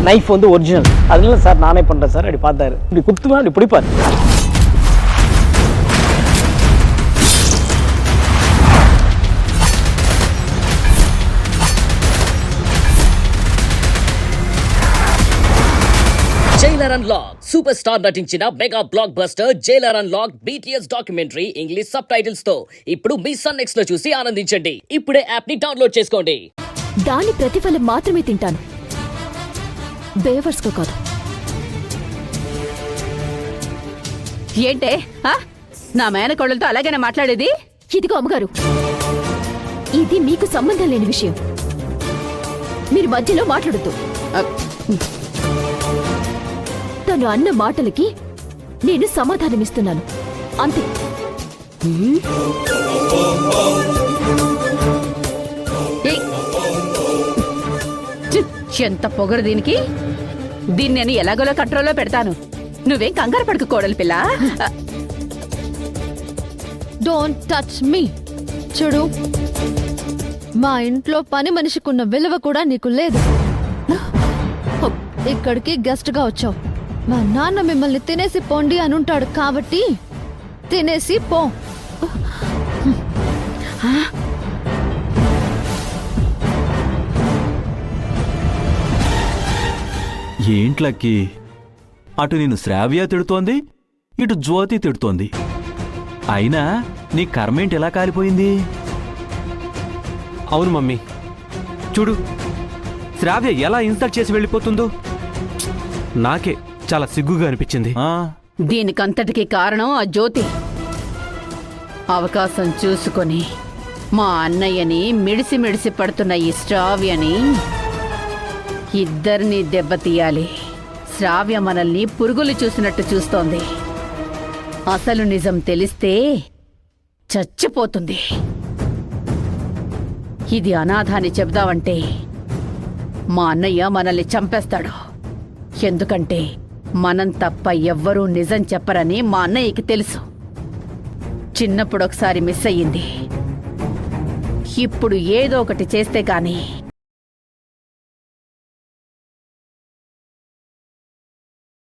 Knife வந்து original. அதனால sir நானே பண்ணுறேன் சார். அப்படி பார்த்தாரு, இப்படி குத்துவேன், அப்படி பிடிப்பார். జైలర్ అన్లాక్ సూపర్ స్టార్ నటించిన mega block buster Jailer unlock BTS documentary English sub titles తో ఇప్పుడు మీ సన్ నెక్స్ట్ లో చూసి ఆనందించండి. ఇప్పుడే యాప్ ని డౌన్లోడ్ చేసుకోండి. దాని ప్రతిఫలం మాత్రమే తింటాను, బేవర్స్ కో కాదు. ఏంటే నా మేనకోడలతో అలాగైనా మాట్లాడేది? ఇదిగో అమ్మగారు, ఇది మీకు సంబంధం లేని విషయం. మీరు మధ్యలో మాట్లాడద్దు. తను అన్న మాటలకి నేను సమాధానమిస్తున్నాను, అంతే. ఎంత పొగరు దీనికి! దీన్ని నేను ఎలాగోలా కంట్రోల్లో పెడతాను. నువ్వేం కంగారు పడుకు కోడలి పిల్ల. Don't touch me. చూడు, మా ఇంట్లో పని మనిషికున్న విలువ కూడా నీకు లేదు. ఇక్కడికి గెస్ట్ గా వచ్చావు. మా నాన్న మిమ్మల్ని తినేసి పోండి అని ఉంటాడు, కాబట్టి తినేసి పో. ఏంట్లకి అటు నేను శ్రావ్య తిడుతోంది, ఇటు జ్యోతి తిడుతోంది. అయినా నీ కర్మేంటి ఎలా కాలిపోయింది? అవును మమ్మీ, చూడు శ్రావ్య ఎలా ఇన్సల్ట్ చేసి వెళ్ళిపోతుందో. నాకే చాలా సిగ్గుగా అనిపించింది. దీనికంతటికి కారణం ఆ జ్యోతి. అవకాశం చూసుకొని మా అన్నయ్యని మిడిసి మిడిసి పడుతున్న ఈ శ్రావ్యని ఇద్దరిని దెబ్బతీయాలి. శ్రావ్య మనల్ని పురుగులు చూసినట్టు చూస్తోంది. అసలు నిజం తెలిస్తే చచ్చిపోతుంది. ఇది అనాథాన్ని చెబుదామంటే మా అన్నయ్య మనల్ని చంపేస్తాడు. ఎందుకంటే మనం తప్ప ఎవ్వరూ నిజం చెప్పరని మా అన్నయ్యకి తెలుసు. చిన్నప్పుడు ఒకసారి మిస్ అయ్యింది. ఇప్పుడు ఏదో ఒకటి చేస్తే కాని